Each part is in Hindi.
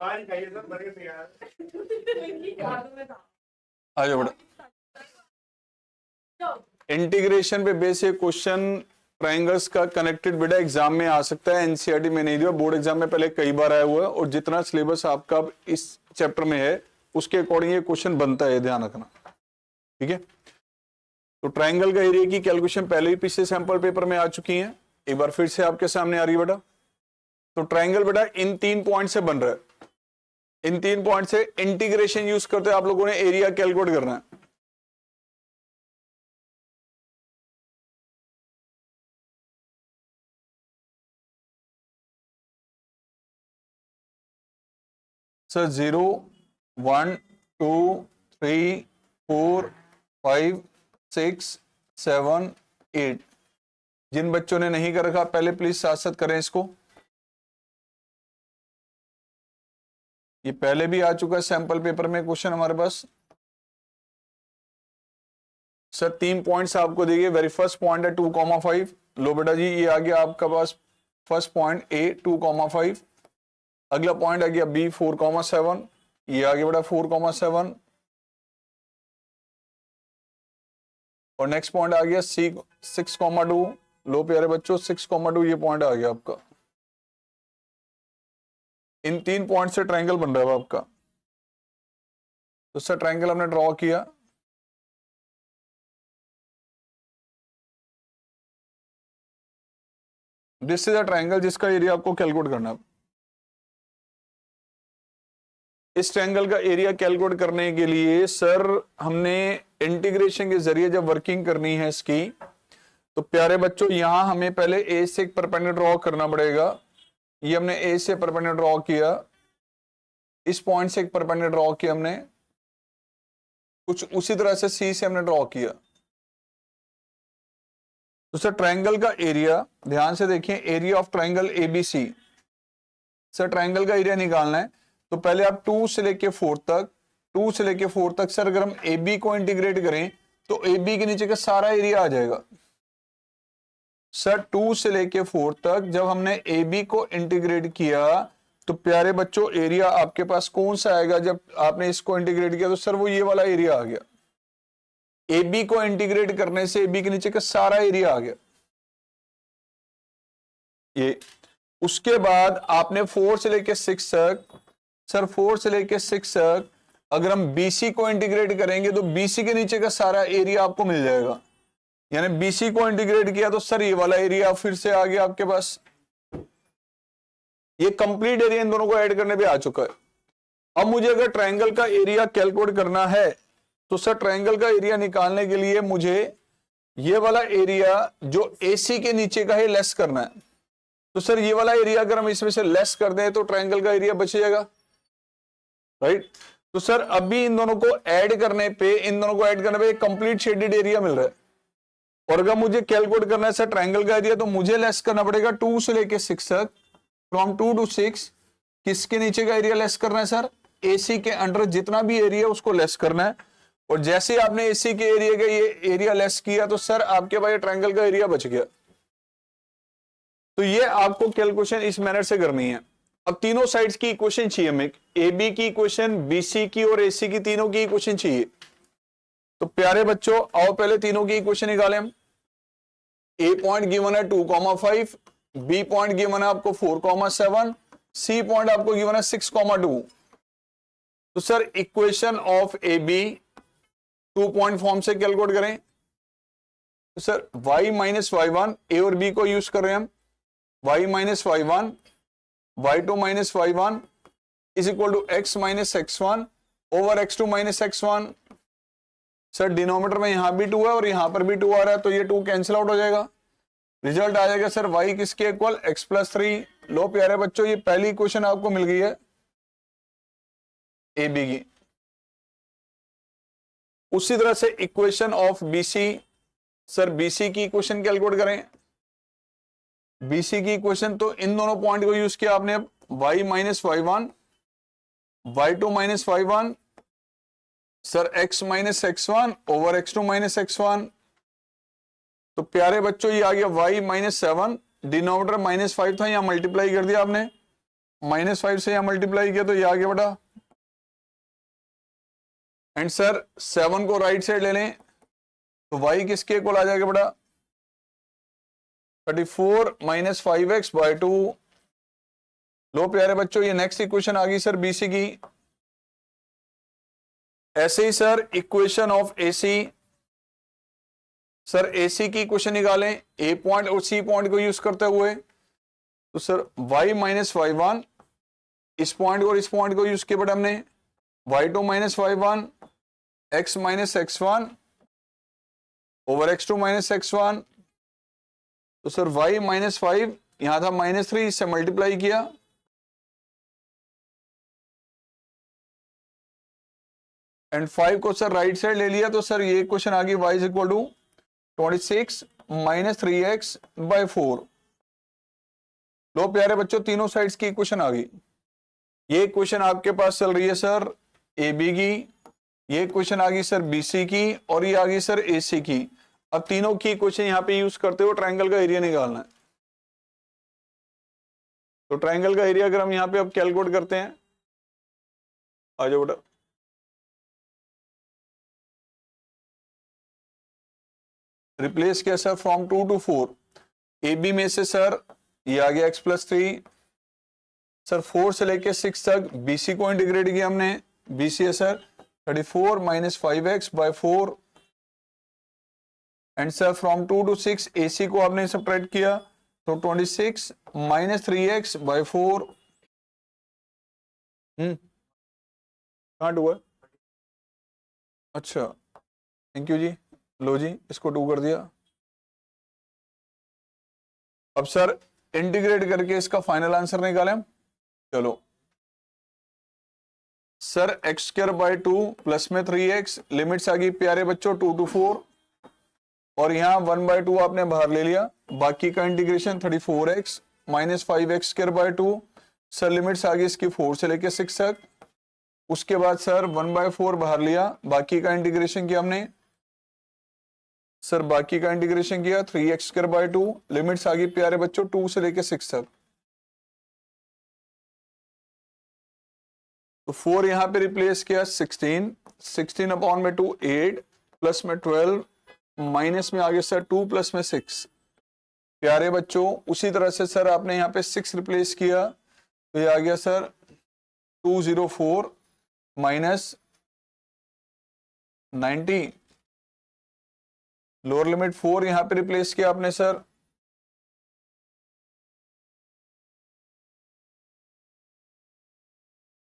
आ जाओ बेटा। इंटीग्रेशन पे बेस ये क्वेश्चन ट्राइंगल्स का कनेक्टेड बेटा एग्जाम में आ सकता है, एनसीईआरटी में नहीं दिया, बोर्ड एग्जाम में पहले कई बार आया हुआ है, और जितना सिलेबस आपका इस चैप्टर में है उसके अकॉर्डिंग ये क्वेश्चन बनता है, ध्यान रखना, ठीक है। तो ट्राइंगल का एरिया की कैलकुलेशन पहले ही पिछले सैंपल पेपर में आ चुकी है, एक बार फिर से आपके सामने आ रही है बेटा। तो ट्राइंगल बेटा इन 3 पॉइंट से बन रहा है, इन 3 पॉइंट से इंटीग्रेशन यूज करते आप लोगों ने एरिया कैलकुलेट करना है। सर 0 1 2 3 4 5 6 7 8, जिन बच्चों ने नहीं कर रखा पहले प्लीज साथ साथ करें इसको। ये पहले भी आ चुका है सैंपल पेपर में क्वेश्चन हमारे पास। सर 3 पॉइंट्स आपको दिए, वेरी फर्स्ट पॉइंट है 2,5। लो बेटा जी, ये आ गया आपका पास फर्स्ट पॉइंट ए 2,5। अगला पॉइंट आ गया बी 4,7, ये आ गया बेटा 4,7, और नेक्स्ट पॉइंट आ गया सी 6,2। लो प्यारे बच्चों 6,2 ये पॉइंट आ गया आपका। इन 3 पॉइंट से ट्रायंगल बन रहा है आपका। तो सर ट्रायंगल हमने ड्रॉ किया, दिस इज अ ट्रायंगल जिसका एरिया आपको कैलकुलेट करना है। इस ट्रायंगल का एरिया कैलकुलेट करने के लिए सर हमने इंटीग्रेशन के जरिए जब वर्किंग करनी है इसकी, तो प्यारे बच्चों यहां हमें पहले ए से एक परपेंडिकुलर ड्रॉ करना पड़ेगा। ये हमने ए से परपेंडिकुलर ड्रॉ किया, इस पॉइंट से एक परपेंडिकुलर ड्रॉ किया हमने, कुछ उसी तरह से सी से हमने ड्रॉ किया। तो सर ट्रायंगल का एरिया ध्यान से देखिए, area of triangle ABC. Sir triangle का एरिया निकालना है तो पहले आप 2 से लेके 4 तक, 2 से लेके 4 तक सर अगर हम ए बी को इंटीग्रेट करें तो ए बी के नीचे का सारा एरिया आ जाएगा। सर 2 से लेके 4 तक जब हमने ए बी को इंटीग्रेट किया तो प्यारे बच्चों एरिया आपके पास कौन सा आएगा, जब आपने इसको इंटीग्रेट किया तो सर वो ये वाला एरिया आ गया। ए बी को इंटीग्रेट करने से ए बी के नीचे का सारा एरिया आ गया ये। उसके बाद आपने 4 से लेके 6 तक, सर 4 से लेके 6 तक अगर हम BC को इंटीग्रेट करेंगे तो BC के नीचे का सारा एरिया आपको मिल जाएगा। यानी BC को इंटीग्रेट किया तो सर ये वाला एरिया फिर से आ गया आपके पास। ये कंप्लीट एरिया इन दोनों को ऐड करने पे आ चुका है। अब मुझे अगर ट्रायंगल का एरिया कैलकुलेट करना है तो सर ट्रायंगल का एरिया निकालने के लिए मुझे ये वाला एरिया जो AC के नीचे का है लेस करना है। तो सर ये वाला एरिया अगर हम इसमें से लेस कर दें तो ट्रायंगल का एरिया बच जाएगा, राइट। तो सर अभी इन दोनों को ऐड करने पे कंप्लीट शेडेड एरिया मिल रहा है। और अगर मुझे कैलकुलेट करना है सर ट्रायंगल का एरिया तो मुझे लेस करना पड़ेगा 2 से लेके 6 तक, फ्रॉम 2 to 6 किसके नीचे का एरिया लेस करना है सर, AC के अंडर जितना भी एरिया उसको लेस करना है। और जैसे आपने AC के एरिया का ये एरिया लेस किया तो सर आपके पास ट्रायंगल का एरिया बच गया। तो ये आपको कैलकुलेशन इस मैनर से करनी है। अब तीनों साइड्स की इक्वेशन चाहिए हमें, AB की इक्वेशन, BC की और AC की, तीनों की इक्वेशन चाहिए। तो प्यारे बच्चों आओ पहले तीनों की इक्वेशन निकालें हम। A पॉइंट गिवन है 2,5, B पॉइंट गिवन है आपको 4,7, C पॉइंट आपको गिवन है 6,2। तो sir equation of AB 2 point form से कैलकुलेट करें तो sir y minus y1, A और B को यूज कर रहे हैं हम, y minus y1, y2 minus y1 is equal to x minus x1 over x2 minus x1। Sir denominator में यहां भी 2 है और यहां पर भी 2 आ रहा है तो ये 2 कैंसिल आउट हो जाएगा। रिजल्ट आ जाएगा सर y किसके इक्वल, x प्लस 3। लो प्यारे बच्चों ये पहली इक्वेशन आपको मिल गई है ए बी की। उसी तरह से equation of BC, sir BC की इक्वेशन कैलकुलेट करें। BC की इक्वेशन तो इन दोनों पॉइंट को यूज किया आपने, y minus y1, y2 minus y1, sir x minus x1 over x2 minus x1। तो प्यारे बच्चों ये आ गया y माइनस 7, डिनोमिनेटर माइनस 5 था, यहां मल्टीप्लाई कर दिया आपने, -5 से यहाँ मल्टीप्लाई किया तो ये आ गया बेटा। एंड सर 7 को राइट साइड ले लें तो y किसके इक्वल आ जाएगा बेटा? 34 - 5x/2। लो प्यारे बच्चों, ये नेक्स्ट इक्वेशन आ गई सर BC की। ऐसे ही sir equation of AC, sir AC की इक्वेशन निकालें A पॉइंट और C पॉइंट को यूज करते हुए। तो सर y - y1, इस पॉइंट और इस पॉइंट को यूज किया बेटा हमने, y2 - y1 x - x1 over x2 - x1। तो सर y - 5 यहां था -3, इससे मल्टीप्लाई किया एंड 5 को सर राइट साइड ले लिया। तो सर ये क्वेश्चन आ गई y is equal to 26 - 3x/4। लो प्यारे बच्चों, तीनों साइड्स की इक्वेशन आ गई। ये इक्वेशन आपके पास चल रही है सर AB की, ये इक्वेशन आ गई सर BC की, और ये आ गई सर AC की। अब तीनों की इक्वेशन यहां पे यूज करते हुए ट्रायंगल का एरिया निकालना है। तो ट्रायंगल का एरिया अगर हम यहां पे अब कैलकुलेट करते हैं, आ जाओ बेटा। रिप्लेस किया सर फ्रॉम 2 to 4। AB में से सर ये आ गया x+3, सर 4 से लेके 6 तक BC को इंटीग्रेट किया हमने। BC है sir 34 - 5x/4 and sir from 2 to 6 AC को आपने सब्ट्रैक्ट किया तो 26 - 3x/4। कहाँ हुआ? अच्छा, थैंक यू जी। लो जी, इसको 2 कर दिया। अब सर इंटीग्रेट करके इसका फाइनल आंसर निकालें। चलो सर x²/2 प्लस में 3x, लिमिट्स आ गई प्यारे बच्चों 2 to 4, और यहां 1/2 आपने बाहर ले लिया, बाकी का integration 34x - 5x²/2। Sir limits आ गई इसकी 4 से लेके 6 तक। उसके बाद सर 1/4 बाहर लिया, बाकी का इंटीग्रेशन किया हमने। सर बाकी का इंटीग्रेशन किया 3x²/2, लिमिट्स आ गई प्यारे बच्चों 2 से लेके 6 तक। तो 4 यहां पे रिप्लेस किया 16/2 8 प्लस में 12 माइनस में आ गया सर 2 प्लस में 6। प्यारे बच्चों उसी तरह से सर आपने यहाँ पे 6 रिप्लेस किया तो ये आ गया सर 204 माइनस 90। लोअर लिमिट 4 यहां पे रिप्लेस किया आपने सर,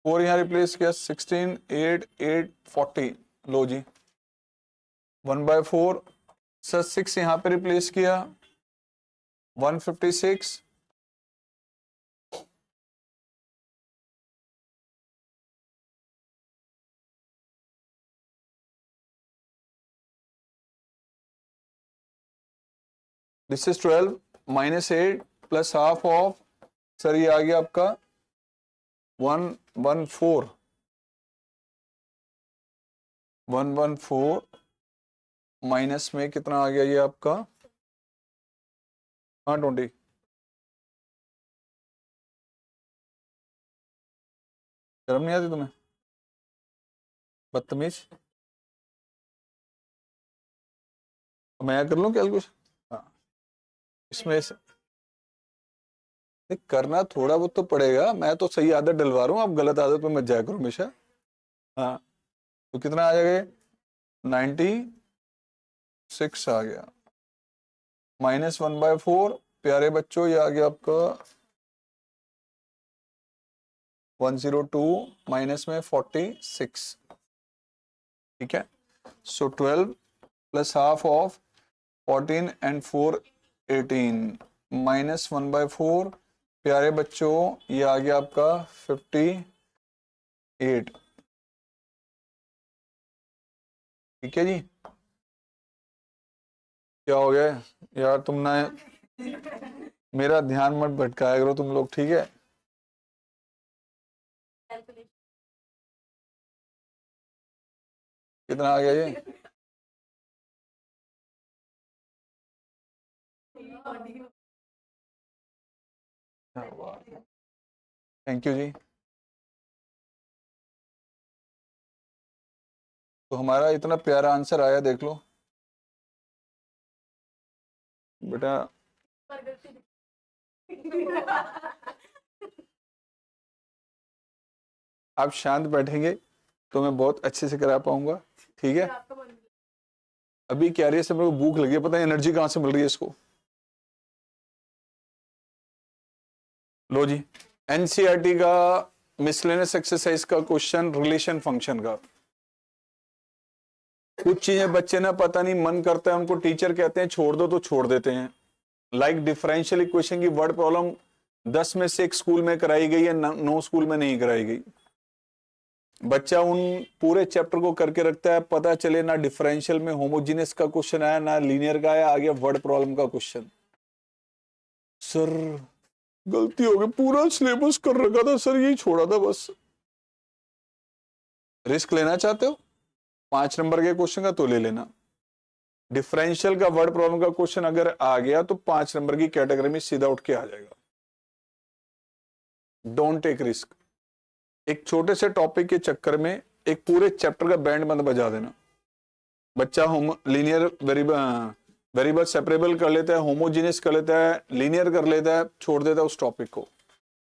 और यहां रिप्लेस किया 16 8 8 40। लो जी 1/4 सर 6 यहां पे रिप्लेस किया 156। This is 12 - 8 plus half of, sir ये आ गया आपका 114 माइनस में कितना आ गया ये आपका 20। शर्म नहीं आती तुम्हें बदतमीज? मैं कर लूं कैलकुलेशन? हाँ इसमें करना थोड़ा बहुत तो पड़ेगा, मैं तो सही आदत डलवा रहा हूँ, आप गलत आदत पे मत जाया करो हमेशा। हाँ तो कितना आ जाएगा 96 आ गया -1/4। प्यारे बच्चों ये आ गया आपका 102 माइनस में 46। ठीक है, सो 12 प्लस हाफ ऑफ 14 एंड 4 18 -1/4। प्यारे बच्चों ये आ गया आपका 58। ठीक है जी, क्या हो गया यार, तुम ना मेरा ध्यान मत भटकाया करो तुम लोग, ठीक है? कितना आ गया ये? थैंक यू जी। तो हमारा इतना प्यारा आंसर आया, देख लो बेटा। आप शांत बैठेंगे तो मैं बहुत अच्छे से करा पाऊंगा, ठीक है। अभी कह रही है सब लोग भूख लगी है, पता है एनर्जी कहां से मिल रही है इसको। लो जी, एनसीईआरटी का मिसलेनियस एक्सरसाइज का क्वेश्चन, रिलेशन फंक्शन का। कुछ चीजें बच्चे ना पता नहीं मन करता है उनको, टीचर कहते हैं छोड़ दो तो छोड़ देते हैं। लाइक डिफरेंशियल इक्वेशन की वर्ड प्रॉब्लम 10 में से एक स्कूल में कराई गई है, 9 स्कूल में नहीं कराई गई। बच्चा उन पूरे चैप्टर को करके रखता है, पता चले ना डिफरेंशियल में होमोजीनियस का क्वेश्चन आया, ना लीनियर का आया, आ गया वर्ड प्रॉब्लम का क्वेश्चन। सर गलती हो गई, पूरा सिलेबस कर रखा था सर, यही छोड़ा था बस। रिस्क लेना चाहते हो 5 नंबर के क्वेश्चन का तो ले लेना। डिफरेंशियल का वर्ड प्रॉब्लम का क्वेश्चन अगर आ गया तो 5 नंबर की कैटेगरी में सीधा उठ के आ जाएगा। Don't take risk. एक छोटे से टॉपिक के चक्कर में एक पूरे चैप्टर का बैंड बंद बजा देना। बच्चा लीनियर वेरिएबल सेपरेबल कर लेता है, होमोजीनियस कर लेता है, लीनियर कर लेता है, छोड़ देता है उस टॉपिक को।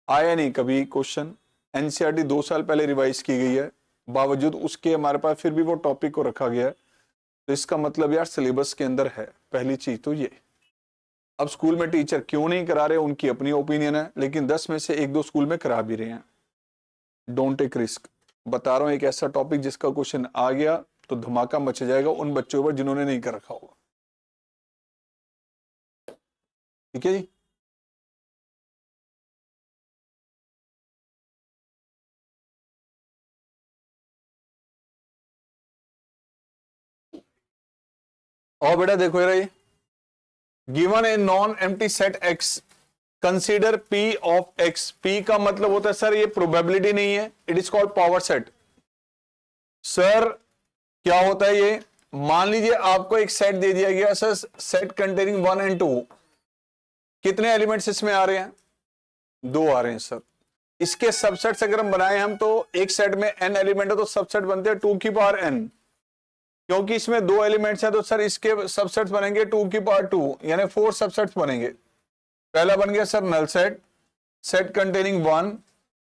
आया नहीं कभी क्वेश्चन, एनसीईआरटी 2 साल पहले रिवाइज की गई है, बावजूद उसके हमारे पास फिर भी वो टॉपिक को रखा गया है। तो इसका मतलब यार सिलेबस के अंदर है, पहली चीज तो ये। अब स्कूल में टीचर क्यों नहीं करा रहे उनकी अपनी ओपिनियन है, लेकिन 10 में से 1-2 स्कूल में करा भी रहे हैं। Don't take risk. बता रहा हूं एक ऐसा टॉपिक जिसका क्वेश्चन आ गया तो धमाका मच जाएगा उन बच्चों पर जिन्होंने नहीं कर रखा होगा। ठीक है जी। और बेटा देखो ये given a non empty set x, consider P of x. P का मतलब होता है सर ये प्रोबेबिलिटी नहीं है, it is called power set. Sir क्या होता है ये, मान लीजिए आपको एक सेट दे दिया गया सर, सेट कंटेनिंग 1 और 2। कितने एलिमेंट्स इसमें आ रहे हैं? 2 आ रहे हैं सर। इसके सबसेट्स अगर हम बनाए हम तो एक सेट में n एलिमेंट है तो सबसेट बनते हैं 2 की पावर n। क्योंकि इसमें 2 एलिमेंट्स हैं तो सर इसके सबसेट्स बनेंगे 2 की पावर 2, यानी 4 सबसेट्स बनेंगे। पहला बन गया sir null set, set containing 1,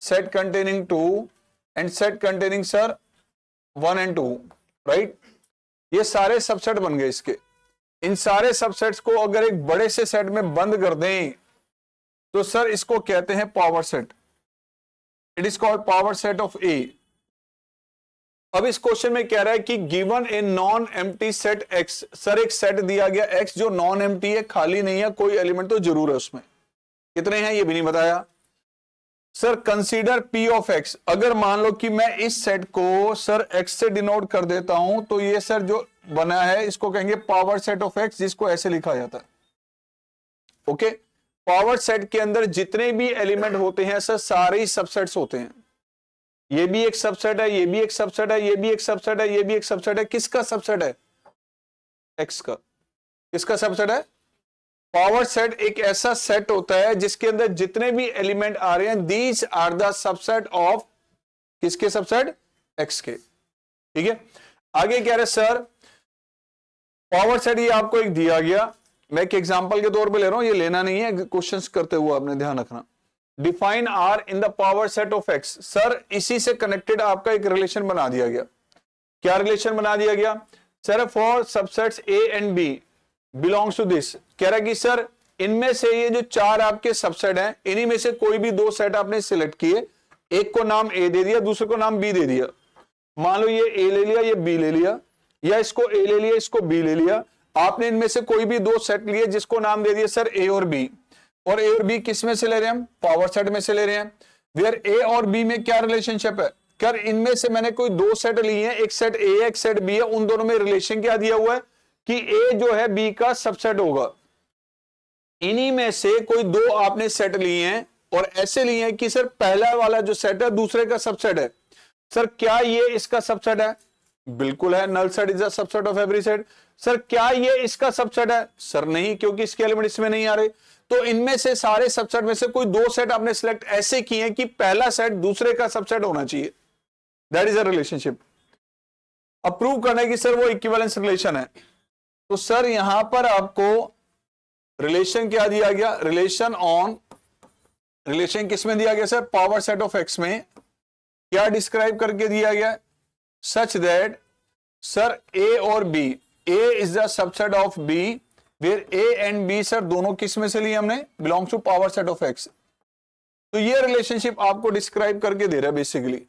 set containing 2 and set containing sir 1 और 2, राइट। ये सारे सबसेट बन गए इसके। इन सारे सबसेट्स को अगर एक बड़े से सेट में बंद कर दें तो सर इसको कहते हैं power set. It is called power set of A. अब इस क्वेश्चन में कह रहा है कि given a non empty set x. Sir एक सेट दिया गया एक्स जो नॉन एम्प्टी है, खाली नहीं है, कोई एलिमेंट तो जरूर है उसमें। कितने हैं ये भी नहीं बताया। Sir consider P of x. अगर मान लो कि मैं इस सेट को सर एक्स से डिनोट कर देता हूं तो ये सर जो बना है इसको कहेंगे पावर सेट ऑफ एक्स, जिसको ऐसे लिखा जाता है। ओके, पावर सेट के अंदर जितने भी एलिमेंट होते हैं सर सारे ही सबसेट्स होते हैं। ये भी एक सबसेट है, ये भी एक सबसेट है, ये भी एक सबसेट है, ये भी एक सबसेट है। किसका सबसेट है? एक्स का। किसका सबसेट है? पावर सेट एक ऐसा सेट होता है जिसके अंदर जितने भी एलिमेंट आ रहे हैं these are the subset of किसके सबसेट? एक्स के। ठीक है, आगे कह रहे सर पावर सेट ये आपको एक दिया गया, मैं एक एग्जांपल के तौर पे ले रहा हूं, ये लेना नहीं है, क्वेश्चंस करते हुए आपने ध्यान रखना। Define R in the power set of X. Sir इसी से कनेक्टेड आपका एक रिलेशन बना दिया गया। क्या रिलेशन बना दिया गया? Sir for subsets A and B belongs to this. कह रहा है कि सर इनमें से ये जो 4 आपके सबसेट हैं इन्हीं में से कोई भी 2 सेट आपने सिलेक्ट किए, एक को नाम ए दे दिया, दूसरे को नाम बी दे दिया। मान लो ये ए ले लिया, ये बी ले लिया, या इसको ए ले लिया, इसको बी ले लिया। आपने इनमें से कोई भी 2 सेट लिए जिसको नाम दे दिया सर ए और बी। और ए और बी किस में से ले रहे हैं हम? पावर सेट में से ले रहे हैं। वेयर ए और बी में क्या रिलेशनशिप है? कर इनमें से मैंने कोई 2 सेट लिए हैं, एक सेट ए है एक सेट बी है, उन दोनों में रिलेशन क्या दिया हुआ है कि ए जो है बी का सबसेट होगा। इन्हीं में से कोई 2 आपने सेट लिए हैं और ऐसे लिए हैं कि सर पहला वाला जो सेट है दूसरे का सबसेट है। सर क्या ये इसका सबसेट है? बिल्कुल है, null set is the subset of every set. Sir क्या ये इसका सबसेट है? सर नहीं, क्योंकि इसके एलिमेंट इसमें नहीं आ रहे। तो इनमें से सारे सबसेट में से कोई दो सेट आपने सिलेक्ट ऐसे किए हैं कि पहला सेट दूसरे का सबसेट होना चाहिए, दैट इज अ रिलेशनशिप। अब प्रूव करना है कि सर वो इक्विवेलेंस रिलेशन है, तो सर यहां पर आपको रिलेशन क्या दिया गया, रिलेशन किस में दिया गया sir, power set of x में क्या डिस्क्राइब करके दिया गया, सच दैट सर ए और B, A is the subset of B where A and B sir दोनों किस में से लिए हमने, belongs to power set of X. तो ये रिलेशनशिप आपको डिस्क्राइब करके दे रहा है बेसिकली।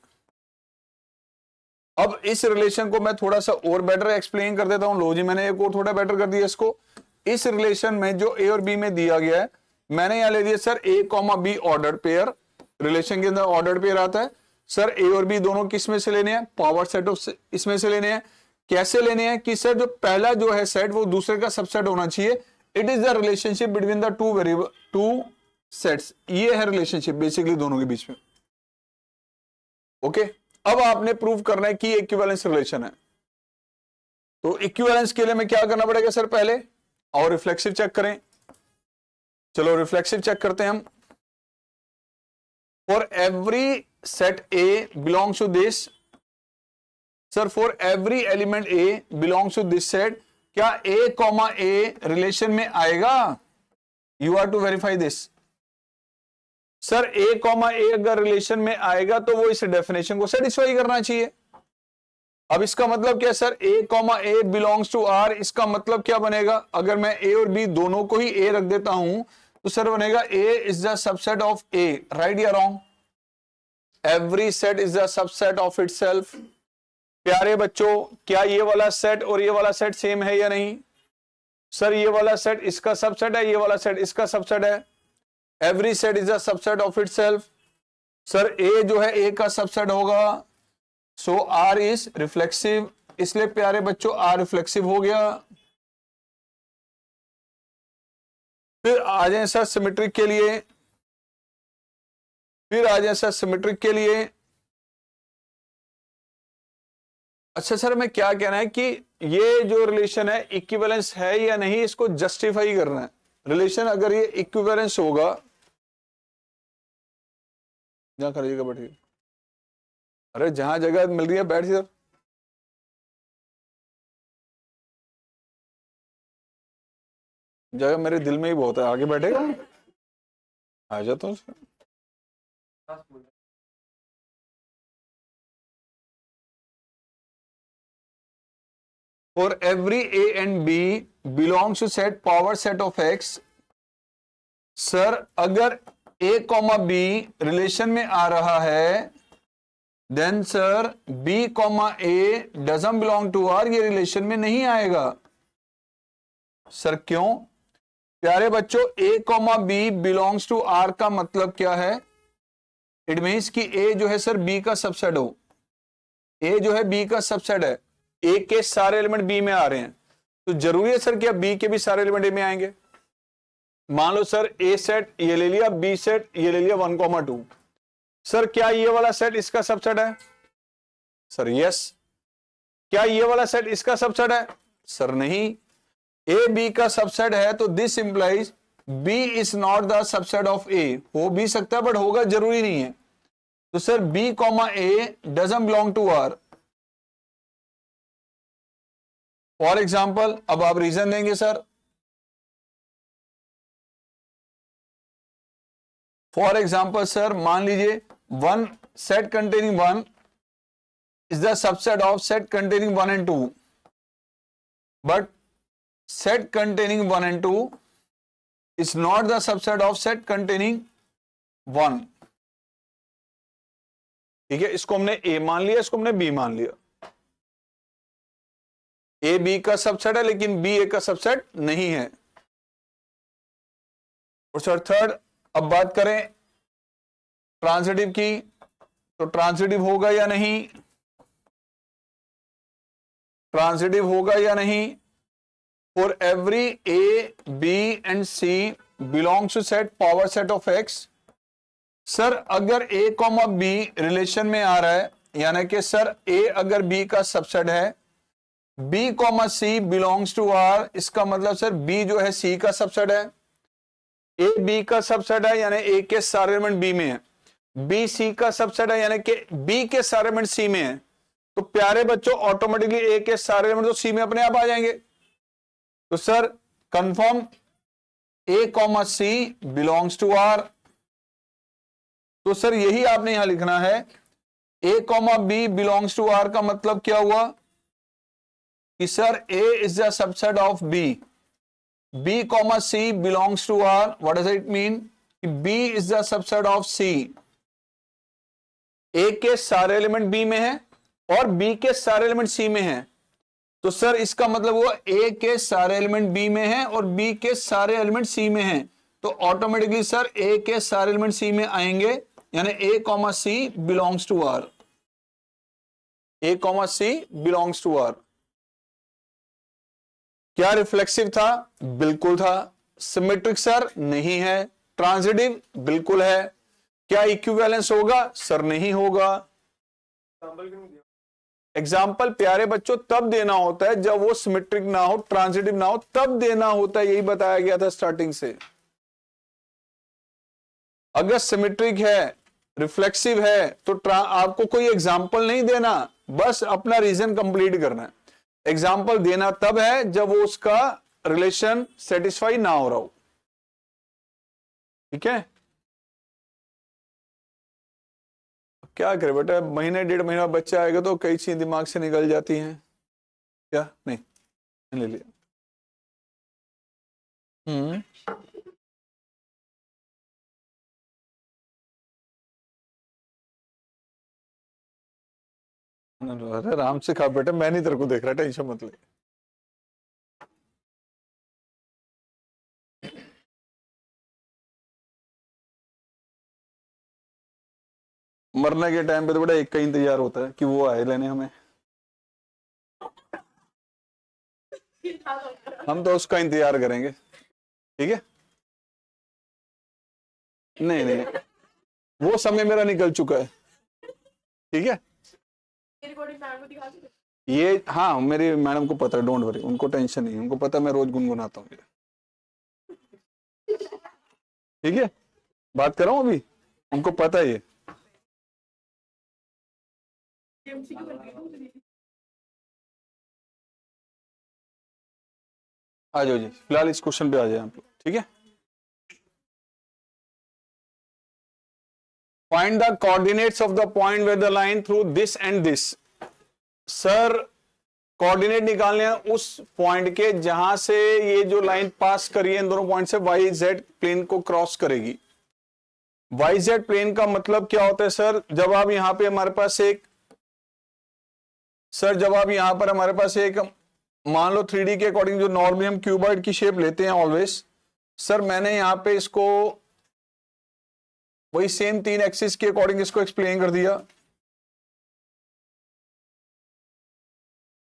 अब इस रिलेशन को मैं थोड़ा सा और बेटर एक्सप्लेन कर देता हूं, लो जी मैंने एक और थोड़ा बेटर कर दिया इसको। इस रिलेशन में जो ए और बी में दिया गया है, मैंने यहां ले दिया sir A comma be ordered pair, relation के अंदर ऑर्डर्ड पेयर आता है सर, ए और बी दोनों किस में से लेने हैं, पावर सेट ऑफ इसमें से लेने हैं। कैसे लेने हैं कि सर जो पहला जो है सेट वो दूसरे का सबसेट होना चाहिए, it is the relationship between the two variable two sets, ये है रिलेशनशिप बेसिकली दोनों के बीच में। ओके, अब आपने प्रूव करना है कि इक्विवेलेंस रिलेशन है। तो इक्विवेलेंस के लिए मैं क्या करना पड़ेगा सर, पहले और रिफ्लेक्सिव चेक करें। चलो रिफ्लेक्सिव चेक करते हैं हम। For every set A belongs to this, sir for every element A belongs to this set, क्या ए कॉमा ए रिलेशन में आएगा, you are to verify this. Sir A comma A अगर रिलेशन में आएगा तो वो इस डेफिनेशन को सेटिस्फाई करना चाहिए। अब इसका मतलब क्या sir, A comma A belongs to R, इसका मतलब क्या बनेगा, अगर मैं ए और बी दोनों को ही ए रख देता हूं तो सर बनेगा A is the subset of A, right या wrong, every set is the subset of itself. प्यारे बच्चों, क्या ये वाला सेट और ये वाला सेट सेम है या नहीं, सर ये वाला सेट इसका सबसेट है, ये वाला सेट इसका सबसेट है, every set is the subset of itself. Sir A जो है ए का सबसेट होगा, सो आर इज रिफ्लेक्सिव, इसलिए प्यारे बच्चों आर रिफ्लेक्सिव हो गया। फिर आ जाए सर सिमेट्रिक के लिए, अच्छा सर मैं क्या कहना है कि ये जो रिलेशन है इक्विवेलेंस है या नहीं, इसको जस्टिफाई करना है। रिलेशन अगर ये इक्विवेलेंस होगा, जहां करिएगा बैठिए, अरे जहां जगह मिल रही है बैठ सर, जगह मेरे दिल में ही बहुत है, आगे बैठेगा, आ जाता हूँ। For every a and b belongs to set power set of x, sir अगर a कॉमा b रिलेशन में आ रहा है, then sir b comma a doesn't belong to r, ये रिलेशन में नहीं आएगा। सर क्यों, प्यारे बच्चों a comma b belongs to r का मतलब क्या है, इट मीन्स कि a जो है सर b का सबसेट हो, a जो है b का सबसेट है, ए के सारे एलिमेंट बी में आ रहे हैं, तो जरूरी है सर क्या बी के भी सारे एलिमेंट ए में आएंगे। मान लो सर ए सेट ये ले लिया, बी सेट ये ले लिया 1,2, सर क्या ये वाला सेट इसका सबसेट है, सर यस। क्या ये वाला सेट इसका सबसेट है, सर नहीं। ए बी का सबसेट है तो this implies B is not the subset of A, हो भी सकता है बट होगा जरूरी नहीं है। तो sir B comma A doesn't belong to R. For example, अब आप रीजन देंगे सर, फॉर एग्जाम्पल सर मान लीजिए one set containing 1 is the subset of set containing 1 and 2, but set containing 1 and 2 is not the subset of set containing 1। ठीक है, इसको हमने ए मान लिया, इसको हमने बी मान लिया। ए बी का सबसेट है लेकिन बी ए का सबसेट नहीं है। और सर थर्ड, अब बात करें ट्रांजिटिव की, तो ट्रांजिटिव होगा या नहीं, ट्रांजिटिव होगा या नहीं। For every A B and C belongs to set power set of X, sir अगर ए कॉमा बी रिलेशन में आ रहा है, यानी कि सर ए अगर बी का सबसेट है, B comma C belongs to R, इसका मतलब सर B जो है C का सबसेट है, ए बी का सबसेट है यानी ए के सारे एलिमेंट बी में है, बी सी का सबसेट है यानी कि बी के सारे एलिमेंट सी में है, तो प्यारे बच्चों ऑटोमेटिकली ए के सारे एलिमेंट तो सी में अपने आप आ जाएंगे। तो sir confirm A comma C belongs to R. तो सर यही आपने यहां लिखना है, A comma B belongs to R का मतलब क्या हुआ कि sir A is the subset of B, B comma C belongs to R. What does it mean? B is the subset of C. A के सारे एलिमेंट बी में है और बी के सारे एलिमेंट सी में है, तो सर इसका मतलब हुआ ए के सारे एलिमेंट बी में है और बी के सारे एलिमेंट सी में है, तो ऑटोमेटिकली सर ए के सारे एलिमेंट सी में आएंगे, यानी A comma C belongs to R, A comma C belongs to R. क्या रिफ्लेक्सिव था? बिल्कुल था। सिमेट्रिक सर नहीं है। ट्रांजिटिव बिल्कुल है। क्या इक्विवेलेंस होगा? सर नहीं होगा। एग्जाम्पल प्यारे बच्चों तब देना होता है जब वो सिमेट्रिक ना हो, ट्रांजिटिव ना हो, तब देना होता है, यही बताया गया था स्टार्टिंग से। अगर सिमेट्रिक है, रिफ्लेक्सिव है, तो आपको कोई एग्जाम्पल नहीं देना, बस अपना रीजन कंप्लीट करना है। एग्जाम्पल देना तब है जब वो उसका रिलेशन सेटिस्फाई ना हो रहा हो। ठीक है, क्या करे बेटा, महीने डेढ़ महीना बच्चा आएगा तो कई चीजें दिमाग से निकल जाती हैं। क्या नहीं ले लिया। अरे आराम से खा बेटा, मैं नहीं तेरे को देख रहा, टेंशन मत ले। मरने के टाइम पे तो बेटा एक का इंतजार होता है कि वो आए लेने हमें, हम तो उसका इंतजार करेंगे। ठीक है, नहीं नहीं वो समय मेरा निकल चुका है। ठीक है, ये हाँ मेरी मैडम को पता है, डोंट वरी, उनको टेंशन नहीं, उनको पता मैं रोज गुनगुनाता हूँ। ठीक है, बात कर रहा हूँ अभी, उनको पता है ये। आ जाओ जी, फिलहाल इस क्वेश्चन पे आ जाए आप लोग। ठीक है, find the coordinates of the point with the line through this and this. Sir coordinate निकालने हैं उस पॉइंट के जहां से ये जो लाइन पास करी है इन दोनों पॉइंट से वाई जेड प्लेन को क्रॉस करेगी। वाई जेड प्लेन का मतलब क्या होता है सर? जब आप यहां पे हमारे पास एक मान लो 3D के अकॉर्डिंग जो नॉर्मली हम क्यूबॉइड की शेप लेते हैं ऑलवेज, सर मैंने यहां पे इसको वही सेम 3 एक्सिस के अकॉर्डिंग इसको एक्सप्लेन कर दिया।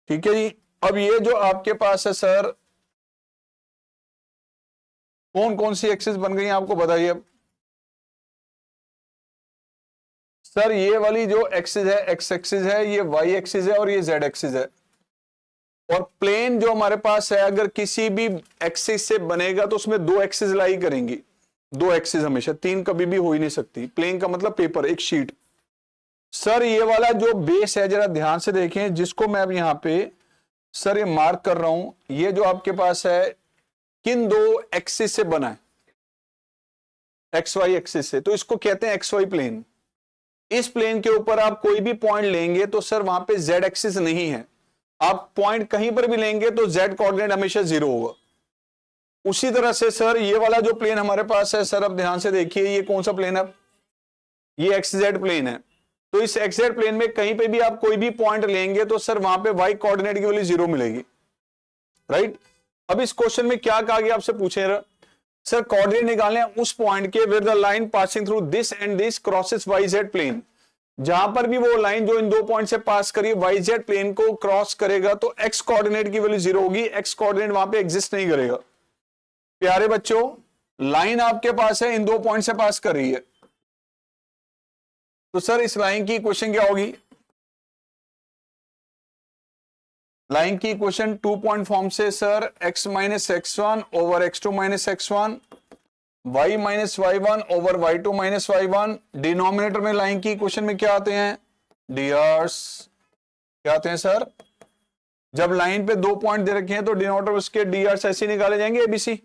ठीक है जी, अब ये जो आपके पास है सर, कौन कौन सी एक्सिस बन गई आपको बताइए अब। सर ये वाली जो एक्सिस है एक्स एक्सिस है, ये वाई एक्सिस है और ये जेड एक्सिस है। और प्लेन जो हमारे पास है अगर किसी भी एक्सिस से बनेगा तो उसमें 2 एक्सिस लाई करेंगी, 2 एक्सिस हमेशा, 3 कभी भी हो ही नहीं सकती। प्लेन का मतलब पेपर, एक शीट। सर ये वाला जो बेस है जरा ध्यान से देखें, जिसको मैं अब यहां पे सर ये मार्क कर रहा हूं, ये जो आपके पास है किन 2 एक्सिस से बना है? एक्स वाई एक्सिस से, तो इसको कहते हैं एक्स वाई प्लेन। इस प्लेन के ऊपर आप कोई भी पॉइंट लेंगे तो सर वहां पे जेड एक्सिस नहीं है, आप पॉइंट कहीं पर भी लेंगे तो जेड कोऑर्डिनेट हमेशा 0 होगा। उसी तरह से सर ये वाला जो प्लेन हमारे पास है, सर अब ध्यान से देखिए, ये कौन सा प्लेन है? ये एक्स जेड प्लेन है। तो इस एक्स जेड प्लेन में कहीं पे भी आप कोई भी पॉइंट लेंगे तो सर वहां पे वाई कोऑर्डिनेट की वैल्यू 0 मिलेगी। राइट, अब इस क्वेश्चन में क्या कहा गया आपसे पूछे सर, कोऑर्डिनेट निकालने उस पॉइंट के where the line passing through this and this crosses Y Z plane. जहां पर भी वो लाइन जो इन 2 पॉइंट से पास करिए वाई जेड प्लेन को क्रॉस करेगा तो एक्स कोऑर्डिनेट की वैल्यू 0 होगी, एक्स कोऑर्डिनेट वहां पे एग्जिस्ट नहीं करेगा। प्यारे बच्चों लाइन आपके पास है, इन 2 पॉइंट से पास कर रही है, तो सर इस लाइन की इक्वेशन क्या होगी? लाइन की इक्वेशन 2 पॉइंट फॉर्म से sir x minus x one over x2 minus x one y minus y one over y two minus y one. Denominator में लाइन की क्वेश्चन में क्या आते हैं? डीआर्स। क्या आते हैं सर? जब लाइन पे 2 पॉइंट दे रखे हैं तो डिनोमिनेटर उसके डीआर्स ऐसे निकाले जाएंगे एबीसी।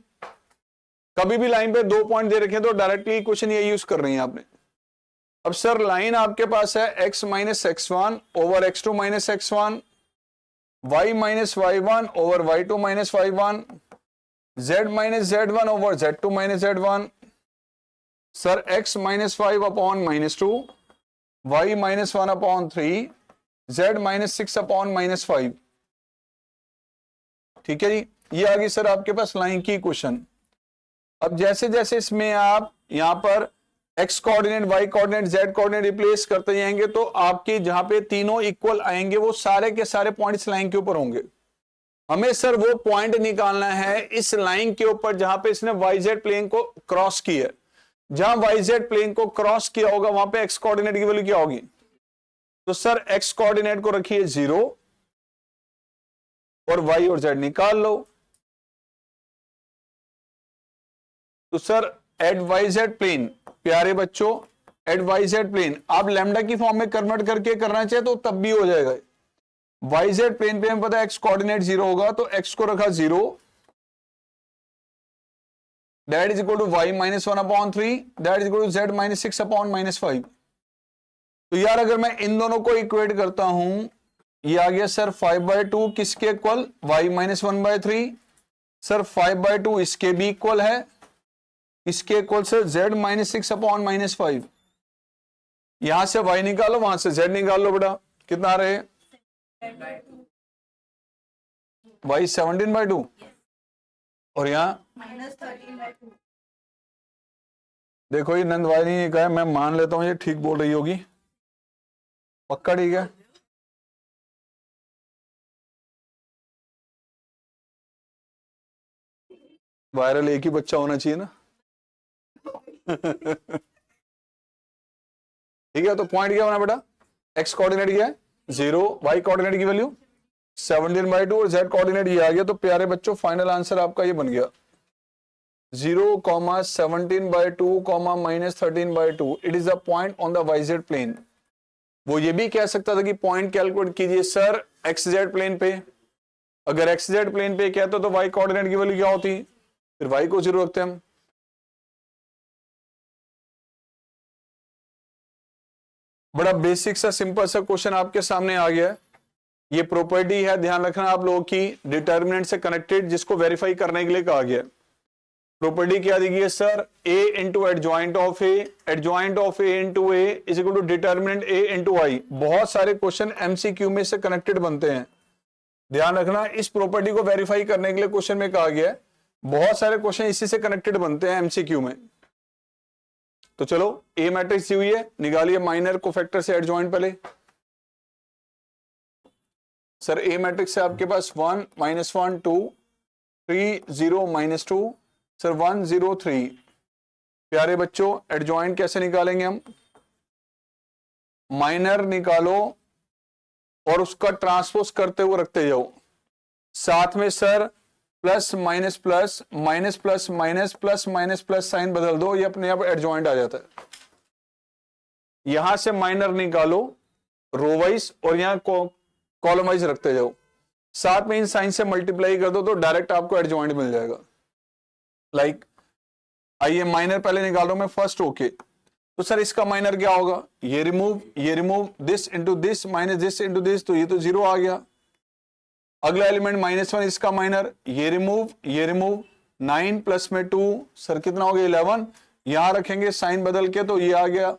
कभी भी लाइन पे 2 पॉइंट दे रखे हैं तो डायरेक्टली क्वेश्चन ये यूज कर रही है आपने। अब सर लाइन आपके पास है x minus x one over x2 minus x one, y minus y one over y2 minus y one, z minus z1 over z2 minus z1। Sir x minus 5 upon minus 2, y minus 1 upon 3, z minus 6 upon minus 5। ठीक है जी, ये आ गई सर आपके पास लाइन की क्वेश्चन। अब जैसे जैसे इसमें आप यहां पर x coordinate, y coordinate, z coordinate replace करते जाएंगे तो आपके जहां पे तीनों इक्वल आएंगे वो सारे के सारे पॉइंट्स लाइन के ऊपर होंगे। हमें सर वो पॉइंट निकालना है इस लाइन के ऊपर जहां पे इसने YZ प्लेन को क्रॉस किया। जहां YZ प्लेन को क्रॉस किया होगा वहां पे x कोऑर्डिनेट की वैल्यू क्या होगी? तो सर x कोऑर्डिनेट को रखिए 0 और y और z निकाल लो। तो सर एट YZ प्लेन, प्यारे बच्चों, एट YZ प्लेन आप लैम्डा की फॉर्म में कन्वर्ट करके करना चाहे तो तब भी हो जाएगा। YZ प्लेन पे हमें पता है x कोऑर्डिनेट 0 होगा तो x को रखा 0, that is equal to y minus 1 upon 3, that is equal to z minus 6 upon minus 5। तो यार अगर मैं इन दोनों को इक्वेट करता हूं, ये आ गया सर 5/2 किसके इक्वल? y minus 1/3। सर 5/2 इसके भी इक्वल है, इसके इक्वल से z माइनस 6 अपॉन माइनस 5। यहां से y निकालो, वहां से z निकाल लो बेटा, कितना रहे? y 17/2 और यहां -13/2। देखो ये नंदवानी ने कहा, मैं मान लेता हूं ये ठीक बोल रही होगी, पक्का ठीक है? वायरल एक ही बच्चा होना चाहिए ना। ठीक है, तो पॉइंट क्या होना बेटा? x कोऑर्डिनेट क्या है? 0, y कोऑर्डिनेट की वैल्यू 17/2 और z कोऑर्डिनेट ये आ गया। तो प्यारे बच्चों फाइनल आंसर आपका ये बन गया 0, 17/2, -13/2। It is a point on the YZ plane. वो ये भी कह सकता था कि पॉइंट कैलकुलेट कीजिए सर XZ प्लेन पे। अगर XZ प्लेन पे कहते तो y कोऑर्डिनेट की वैल्यू क्या होती? फिर y को 0 रखते हम। बड़ा बेसिक सा सिंपल सा क्वेश्चन आपके सामने आ गया। ये प्रॉपर्टी है, ध्यान रखना आप लोगों की, डिटर्मिनेंट से कनेक्टेड, जिसको वेरीफाई करने के लिए कहा गया। प्रॉपर्टी क्या दी गई है sir? a into adjoint of a, adjoint of a into a is equal to determinant a into i। बहुत सारे क्वेश्चन MCQ में से कनेक्टेड बनते हैं, ध्यान रखना। इस प्रॉपर्टी को वेरीफाई करने के लिए क्वेश्चन में कहा गया है, बहुत सारे क्वेश्चन इसी से कनेक्टेड बनते हैं MCQ में। तो चलो ए मैट्रिक्स दी हुई है, निकालिए माइनर को फैक्टर से एडजॉइंट पहले। सर ए मैट्रिक्स है आपके पास 1 -1 2 3 0 -2, सर 1 0 3। प्यारे बच्चों एडजॉइंट कैसे निकालेंगे हम? माइनर निकालो और उसका ट्रांसपोज करते हुए रखते जाओ, साथ में sir plus minus plus, minus plus minus, plus minus plus sign बदल दो, ये अपने आप एडजॉइंट आ जाता है। यहां से माइनर निकालो रो वाइज और यहां कॉलम वाइज रखते जाओ, साथ में इन साइन से मल्टीप्लाई कर दो तो डायरेक्ट आपको एडजॉइंट मिल जाएगा। लाइक आइए माइनर पहले निकाल रहा हूं मैं फर्स्ट ओके। तो सर इसका माइनर क्या होगा? ये remove this into this minus this into this, तो ये तो 0 आ गया। अगला एलिमेंट -1, इसका माइनर ये रिमूव 9 प्लस में 2, सर कितना हो गया? 11। यहां रखेंगे साइन बदल के तो ये आ गया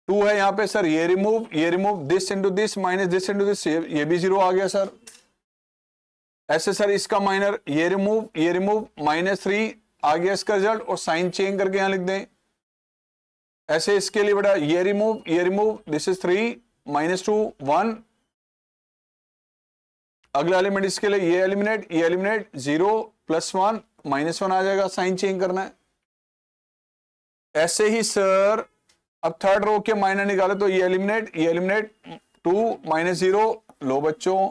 2 है यहाँ पे, सर ये remove this into this minus this into this, ये भी 0 आ गया सर। ऐसे सर इसका माइनर ये रिमूव -3 आ गया इसका रिजल्ट, और साइन चेंज करके यहां लिख दें। ऐसे इसके लिए बेटा ये रिमूव दिस इज 3 -2 1। अगला एलिमेंट इसके लिए ये एलिमिनेट 0 +1 -1 आ जाएगा, साइन चेंज करना है। ऐसे ही सर अब थर्ड रो के माइनर निकाले तो ये एलिमिनेट 2 -0। लो बच्चों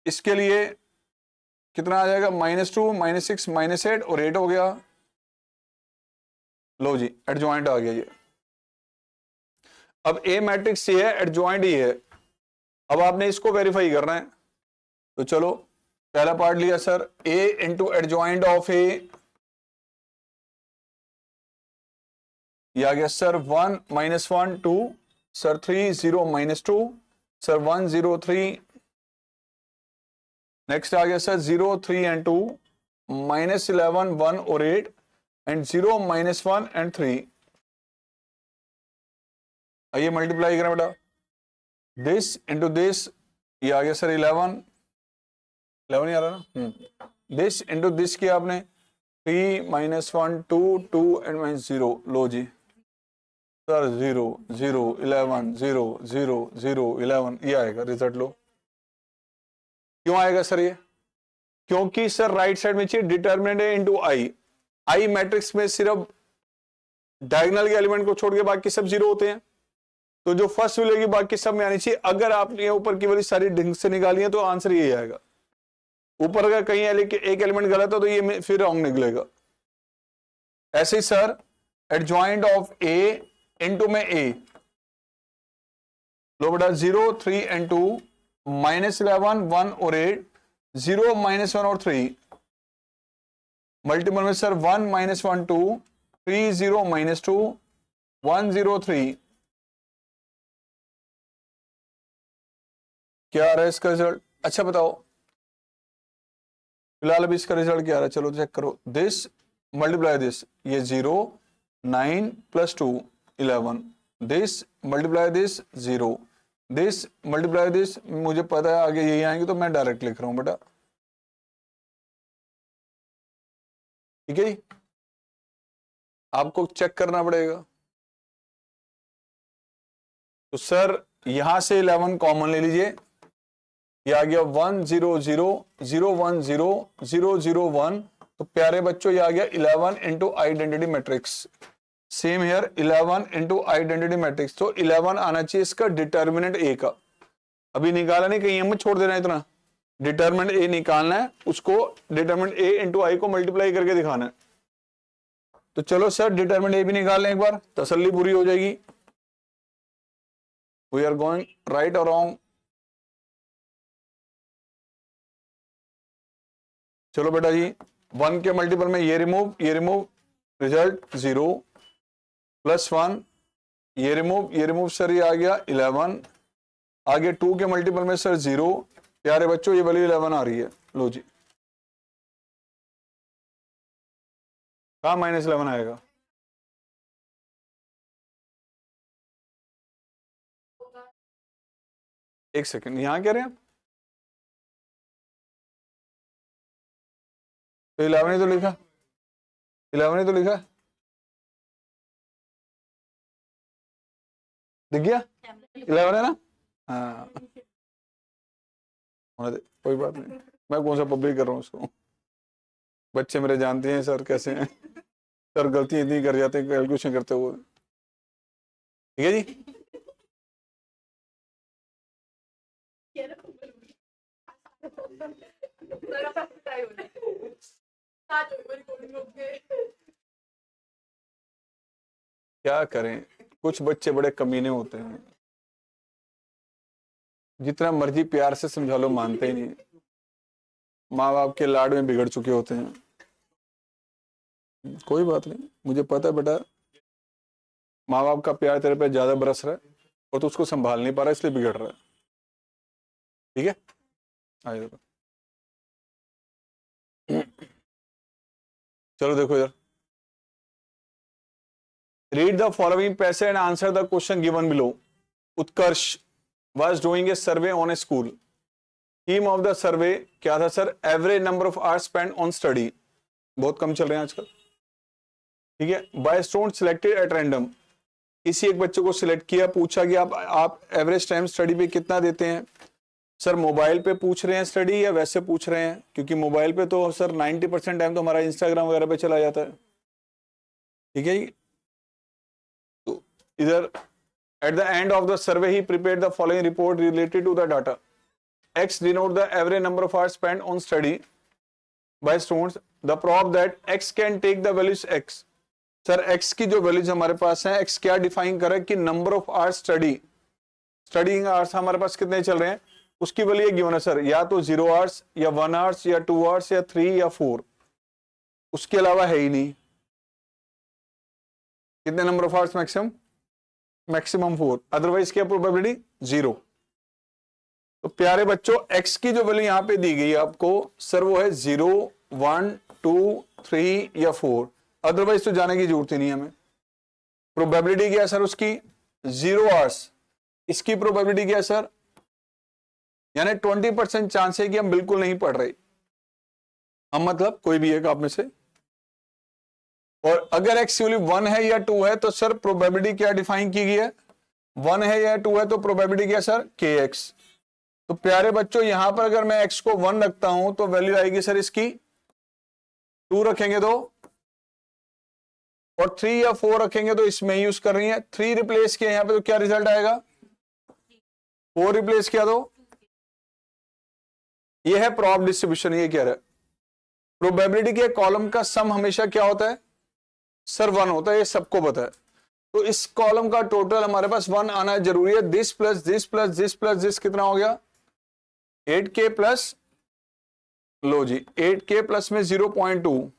इसके लिए कितना आ जाएगा? -2 -6 -8 और 8 हो गया। लो जी एडजॉइंट आ गया ये। अब ए मैट्रिक्स ये है, एडजॉइंट ये है, अब आपने इसको वेरीफाई करना है। तो चलो पहला पार्ट लिया sir, A into adjoint of A, ये आ गया sir 1 minus 1 2, sir 3 0 minus 2, sir 1 0 3, next आ गया सर 0 3 एंड 2, माइनस 11 1 और 8 एंड 0 माइनस 1 एंड 3। आइए मल्टीप्लाई करें बेटा, दिस इंटू दिस, ये आ गया सर 11 ही आ रहा ना, दिस इंटू दिस किया आपने 3 माइनस 1 2 2 एंड माइनस 0, लो जी सर 0 0 11 0 0 0 11, ये आएगा रिजल्ट। लो क्यों आएगा सर ये, क्योंकि सर राइट साइड में चाहिए डिटर्मिनेंट ए इंटू आई, आई मैट्रिक्स में सिर्फ डायगोनल के एलिमेंट को छोड़ के बाकी सब जीरो होते हैं, तो जो फर्स्ट मिलेगी बाकी सब में आनी चाहिए। अगर आपने ऊपर की वाली सारी ढंग से निकाली है तो आंसर यही आएगा। ऊपर अगर कहीं एक एलिमेंट गलत है तो ये फिर रॉन्ग निकलेगा। ऐसे ही sir adjoint of A into में ए, लो बेटा 0 3 एंड 2, माइनस 11 1 और 8, 0 माइनस 1 और 3, मल्टीपल में सर 1 माइनस 1 2, 3 0 माइनस 2, 1 0 3, क्या आ रहा है इसका रिजल्ट? अच्छा बताओ फिलहाल अभी इसका रिजल्ट क्या आ रहा है, चलो चेक करो। दिस मल्टीप्लाई दिस, ये 0 9 plus 2 11, this multiply this 0, this multiply this, मुझे पता है आगे यही आएंगे तो मैं डायरेक्ट लिख रहा हूं बेटा, ठीक है जी। आपको चेक करना पड़ेगा। तो सर यहां से 11 कॉमन ले लीजिए, ये आ गया 1 0 0 0 1 0 0 0 1, तो प्यारे बच्चों ये आ गया 11 into identity matrix. Same here 11 into identity matrix, तो 11 आना चाहिए इसका डिटर्मिनेंट ए का। अभी निकाला नहीं, कहीं हमें छोड़ देना है इतना, डिटर्मिनेंट ए निकालना है, उसको डिटर्मिनेंट ए इंटू आई को मल्टीप्लाई करके दिखाना है। तो चलो सर डिटर्मिनेंट ए भी निकाल लें एक बार, तसल्ली पूरी हो जाएगी। वी आर गोइंग राइट और रॉन्ग? चलो बेटा जी, 1 के मल्टीपल में ये रिमूव, रिजल्ट 0 प्लस 1, ये रिमूव सर ये आ गया 11, आगे 2 के मल्टीपल में सर 0, प्यारे बच्चों ये वाली 11 आ रही है, लो जी कहा माइनस 11 आएगा? एक सेकंड, यहां कह रहे हैं तो 11 ही तो लिखा, 11 ही तो लिखा, दिख गया 11 है ना? हाँ कोई बात नहीं, मैं कौन सा पब्लिक कर रहा हूँ उसको, बच्चे मेरे जानते हैं सर कैसे हैं सर, गलती इतनी कर जाते हैं कैलकुलेशन करते हुए, ठीक है जी। क्या करें, कुछ बच्चे बड़े कमीने होते हैं, जितना मर्जी प्यार से समझा लो मानते ही नहीं, माँ बाप के लाड में बिगड़ चुके होते हैं। कोई बात नहीं, मुझे पता है बेटा माँ बाप का प्यार तेरे पे ज्यादा बरस रहा है और तू उसको संभाल नहीं पा रहा इसलिए बिगड़ रहा है, ठीक है। आइए चलो देखो इधर, read the following passage and answer the question given below. Utkarsh was doing a survey on a school. Theme of the survey क्या था sir? Average number of hours spend on study, बहुत कम चल रहे हैं आजकल, ठीक है। By student selected at random, किसी एक बच्चे को सिलेक्ट किया, पूछा कि आप एवरेज टाइम स्टडी पे कितना देते हैं? सर मोबाइल पे पूछ रहे हैं स्टडी या वैसे पूछ रहे हैं? क्योंकि मोबाइल पे तो सर 90% टाइम तो हमारा इंस्टाग्राम वगैरह पे चला जाता है, ठीक है। तो इधर at the end of the survey he prepared the following report related to the data. X denote the average number of hours spent on study by students. The proof that X can take the values X. Sir x की जो वैल्यूज हमारे पास है, एक्स क्या डिफाइन करे कि number of hours studying hours हमारे पास कितने चल रहे हैं, उसकी वैल्यू गिवन है सर, या तो 0 आवर्स या 1 आवर्स या 2 आवर्स या 3 या 4, उसके अलावा है ही नहीं। कितने number of hours maximum 4, otherwise क्या प्रोबेबिलिटी 0। तो प्यारे बच्चों एक्स की जो वैल्यू यहां पे दी गई है आपको सर वो है 0, 1, 2, 3 या 4, अदरवाइज तो जाने की जरूरत ही नहीं है हमें। प्रोबेबिलिटी क्या है सर उसकी 0 आवर्स, इसकी प्रोबेबिलिटी क्या है सर, यानी 20% चांस है कि हम बिल्कुल नहीं पढ़ रहे, हम मतलब कोई भी एक आप में से। और अगर एक्स वैल्यू 1 है या 2 है तो सर प्रोबेबिलिटी क्या डिफाइन की गई है, 1 है या 2 है तो प्रोबेबिलिटी क्या सर kx। तो प्यारे बच्चों यहां पर अगर मैं x को 1 रखता हूं तो वैल्यू आएगी सर इसकी 2 रखेंगे तो, और 3 या 4 रखेंगे तो इसमें यूज कर रही है, 3 रिप्लेस किया यहां पे तो क्या रिजल्ट आएगा, 4 रिप्लेस किया तो ये है प्रॉब डिस्ट्रीब्यूशन। ये क्या है, प्रोबेबिलिटी के कॉलम का सम हमेशा क्या होता है सर 1 होता है, ये सबको पता है। तो इस कॉलम का टोटल हमारे पास 1 आना जरूरी है। This plus this plus this plus this कितना हो गया 8k प्लस, लो जी 8k प्लस में 0.2।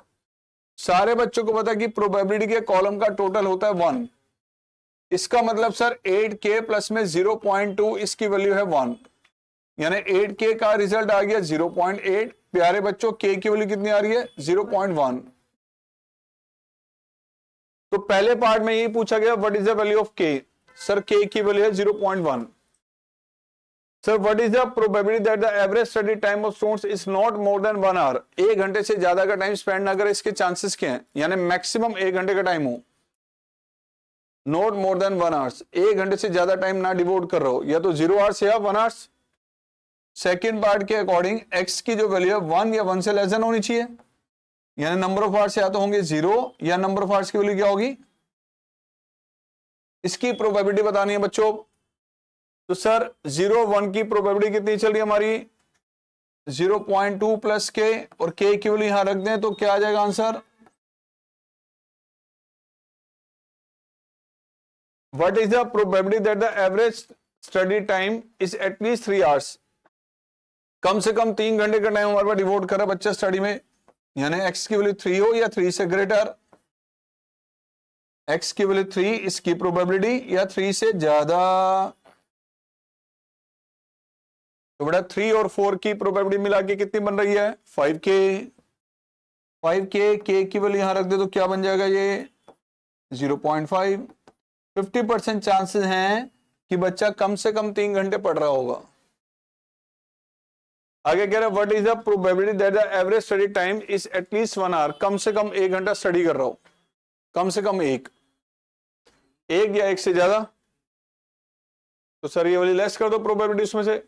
सारे बच्चों को पता है कि प्रोबेबिलिटी के कॉलम का टोटल होता है 1, इसका मतलब सर 8k प्लस में 0.2 इसकी वैल्यू है 1, यानी 8k का रिजल्ट आ गया 0.8। प्यारे बच्चों k की वैल्यू कितनी आ रही है 0.1। तो पहले पार्ट में यही पूछा गया what is the value of k, sir k की वैल्यू है 0.1। Sir what is the probability that the average study time of students is not more than 1 hour, 1 घंटे से ज्यादा का टाइम स्पेंड ना करे, इसके चांसेस क्या हैं, यानी मैक्सिमम 1 घंटे का टाइम हो, नॉट मोर देन 1 आवर्स, 1 घंटे से ज्यादा टाइम ना डिवोट कर रहा हो, या तो 0 आवर्स या 1 आवर्स। सेकेंड पार्ट के अकॉर्डिंग x की जो वैल्यू है 1 या 1 से लेस देन होनी चाहिए, यानी नंबर ऑफ आवर्स या तो होंगे 0 या नंबर ऑफ आवर्स की वैल्यू क्या होगी, इसकी प्रोबेबिलिटी बतानी है बच्चों। तो सर 0, 1 की प्रोबेबिलिटी कितनी चल रही है हमारी 0.2 प्लस k, और k की वैल्यू यहां रख दें तो क्या आ जाएगा answer, what is the probability that the average study time is at least 3 hours, कम से कम 3 घंटे का टाइम हमारे पास डिवोट करा बच्चा स्टडी में, यानी x की वैल्यू 3 हो या 3 से ग्रेटर, x की वैल्यू 3 इसकी प्रोबेबिलिटी या 3 से ज्यादा। तो बेटा 3 और 4 की प्रोबेबिलिटी मिला के कितनी बन रही है 5k, 5k, k की वैल्यू यहां रख दे तो क्या बन जाएगा ये 0.5। 50% चांसेस हैं कि बच्चा कम से कम 3 घंटे पढ़ रहा होगा। आगे कह रहा है what is the probability that the average study time is at least 1 hour, कम से कम 1 घंटा स्टडी कर रहा हो, कम से कम एक या एक से ज्यादा। तो सर ये वाली लेस कर दो प्रोबेबिलिटी उसमें से,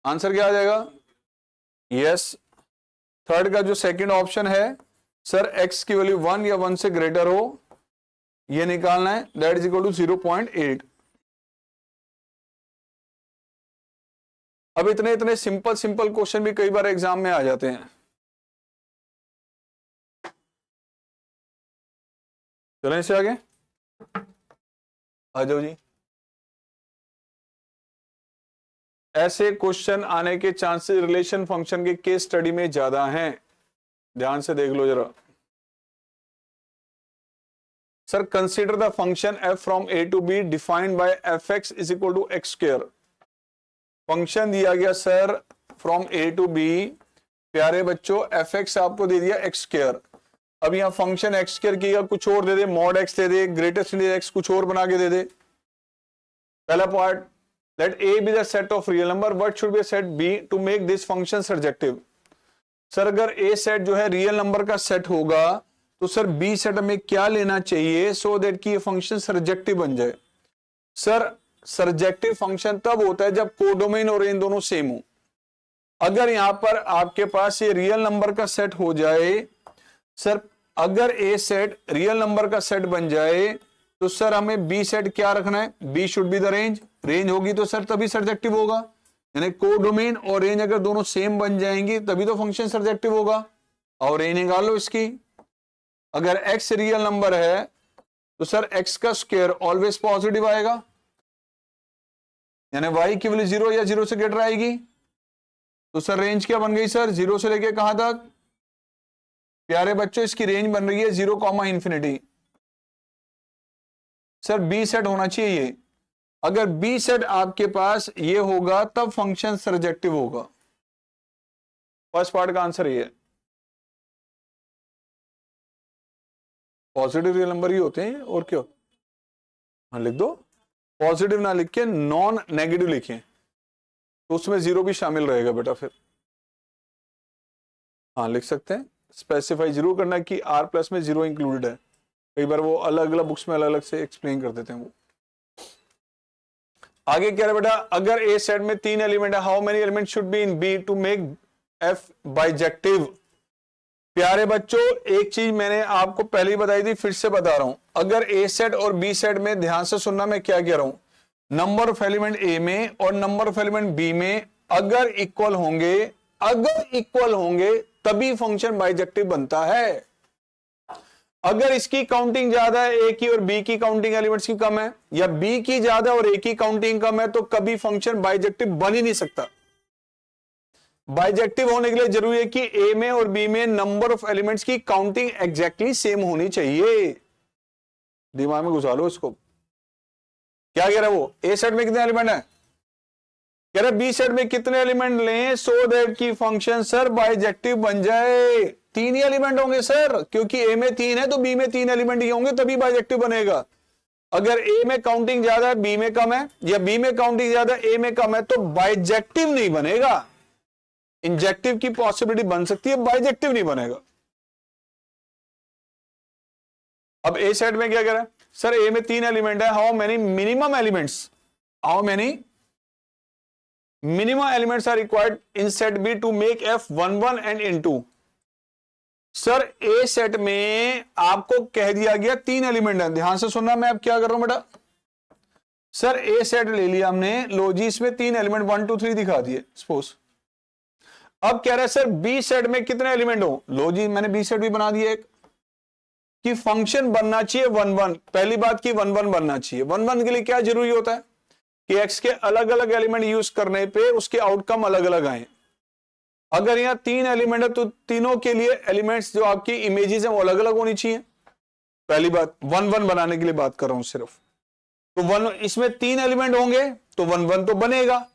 आंसर क्या आ जाएगा यस। थर्ड का जो सेकंड ऑप्शन है सर x की वैल्यू 1 या 1 से ग्रेटर हो, ये निकालना है, दैट इज इक्वल टू 0.8। अब इतने सिंपल क्वेश्चन भी कई बार एग्जाम में आ जाते हैं। चलें इससे आगे आ जाओ जी। ऐसे क्वेश्चन आने के चांसेस रिलेशन फंक्शन के केस स्टडी में ज्यादा हैं, ध्यान से देख लो जरा। Sir consider the function f from a to b defined by fx is equal to x square. Function दिया गया sir from a to b, प्यारे बच्चों fx आपको दे दिया x स्क्वायर। अब यहां फंक्शन x स्क्वायर की कुछ और दे दे, मॉड x दे दे, ग्रेटेस्ट इंटीजर x कुछ और बना के दे दे। पहला part let a be the set of real number, what should be a set b to make this function surjective। Sir अगर a सेट जो है रियल नंबर का सेट होगा तो सर b सेट में क्या लेना चाहिए सो दैट कि ये फंक्शन सरजेक्टिव बन जाए। सर सरजेक्टिव फंक्शन तब होता है जब कोडोमेन और रेंज दोनों सेम हो। अगर यहां पर आपके पास ये रियल नंबर का सेट हो जाए, सर अगर a सेट रियल नंबर का सेट बन जाए तो सर हमें b सेट क्या रखना है, b should be the range, range होगी तो सर तभी सरजेक्टिव होगा, यानी कोडोमेन और रेंज अगर दोनों सेम बन जाएंगी तभी तो फंक्शन सरजेक्टिव होगा। और रेंज निकाल लो इसकी, अगर x रियल नंबर है तो सर x का स्क्वायर ऑलवेज पॉजिटिव आएगा, यानी y की वैल्यू 0 या 0 से ग्रेटर आएगी। तो सर रेंज क्या बन गई सर, 0 से लेके कहां तक प्यारे बच्चों, इसकी रेंज बन रही है 0, सर बी सेट होना चाहिए ये। अगर बी सेट आपके पास ये होगा तब फंक्शन सर्जेक्टिव होगा। फर्स्ट पार्ट का आंसर ये है, पॉजिटिव रियल नंबर ही होते हैं और क्या। हाँ लिख दो, पॉजिटिव ना लिख के नॉन नेगेटिव लिखें तो उसमें 0 भी शामिल रहेगा बेटा फिर। हाँ लिख सकते हैं, स्पेसिफाई जरूर करना कि r प्लस में 0 इंक्लूडेड है। कई बार वो अलग अलग बुक्स में अलग अलग से एक्सप्लेन कर देते हैं वो। आगे क्या है बेटा, अगर ए सेट में 3 एलिमेंट है, how many element should be in B to make F bijective. प्यारे बच्चों एक चीज मैंने आपको पहले ही बताई थी, फिर से बता रहा हूं। अगर ए सेट और बी सेट में, ध्यान से सुनना मैं क्या कह रहा हूं, नंबर ऑफ एलिमेंट ए में और नंबर ऑफ एलिमेंट बी में अगर इक्वल होंगे तभी फंक्शन बाइजेक्टिव बनता है। अगर इसकी काउंटिंग ज्यादा है ए की और बी की काउंटिंग एलिमेंट्स की कम है, या बी की ज्यादा और ए की काउंटिंग कम है, तो कभी फंक्शन बाइजेक्टिव बन ही नहीं सकता। बाइजेक्टिव होने के लिए जरूरी है कि ए में और बी में नंबर ऑफ एलिमेंट्स की काउंटिंग एग्जैक्टली सेम होनी चाहिए। दिमाग में घुसा लो इसको। क्या कह रहा है वो, ए सेट में कितने एलिमेंट है, कह रहा बी सेट में कितने एलिमेंट लें सो दैट की फंक्शन सर बाइजेक्टिव बन जाए। 3 ही एलिमेंट होंगे सर, क्योंकि ए में 3 है तो बी में 3 एलिमेंट ही होंगे तभी बाइजेक्टिव बनेगा। अगर ए में काउंटिंग ज्यादा है बी में कम है, या बी में काउंटिंग ज्यादा है ए में कम है, तो बाइजेक्टिव नहीं बनेगा। इंजेक्टिव की पॉसिबिलिटी बन सकती है, बाइजेक्टिव नहीं बनेगा। अब ए सेट में क्या कह रहा है, सर ए में 3 एलिमेंट है, how many minimum elements, how many minimum elements are required in set B to make F 1 1 and into. Sir A set में आपको कह दिया गया 3 एलिमेंट है, ध्यान से सुनना मैं अब क्या कर रहा हूं बेटा। सर ए सेट ले लिया हमने, लो जी इसमें 3 एलिमेंट 1 2 3 दिखा दिए सपोज। अब कह रहा है सर बी सेट में कितने एलिमेंट हो, लो जी मैंने बी सेट भी बना दिया एक, कि फंक्शन बनना चाहिए 1 1। पहली बात की 1 1 बनना चाहिए। 1 1 के लिए क्या जरूरी होता है कि एक्स के अलग अलग एलिमेंट यूज करने पे उसके आउटकम अलग अलग आए। अगर यहां 3 एलिमेंट है तो तीनों के लिए एलिमेंट्स जो आपकी इमेजेस हैं वो अलग अलग होनी चाहिए। पहली बात 1 1 बनाने के लिए बात कर रहा हूं सिर्फ। तो 1 इसमें 3 एलिमेंट होंगे तो 1 1 तो बनेगा,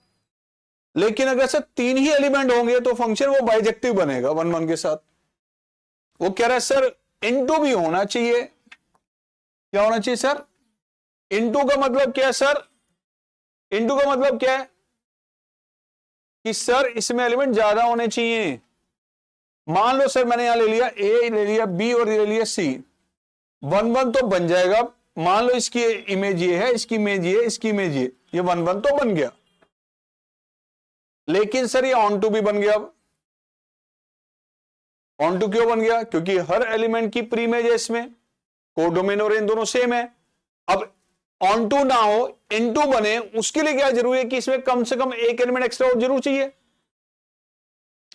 लेकिन अगर सिर्फ 3 ही एलिमेंट होंगे तो फंक्शन वो बाइजेक्टिव बनेगा 1 1 के साथ। वो कह रहा है सर इनटू भी होना चाहिए। क्या होना चाहिए सर, इनटू का मतलब क्या है सर, इनटू का मतलब क्या है कि सर इसमें एलिमेंट ज्यादा होने चाहिए। मान लो सर मैंने यहां ले लिया ए, ले लिया बी और ले लिया सी, 1 1 तो बन जाएगा। मान लो इसकी इमेज ये है, इसकी इमेज ये, इसकी इमेज ये 1 1 तो बन गया। लेकिन सर ये ऑन टू भी बन गया। अब ऑन टू क्यों बन गया, क्योंकि हर एलिमेंट की प्री इमेज है इसमें, कोडोमेन और इन दोनों सेम है। अब ऑन टू ना हो इनटू बने, उसके लिए क्या जरूरी है कि इसमें कम से कम एक एलिमेंट एक्स्ट्रा और जरूर चाहिए,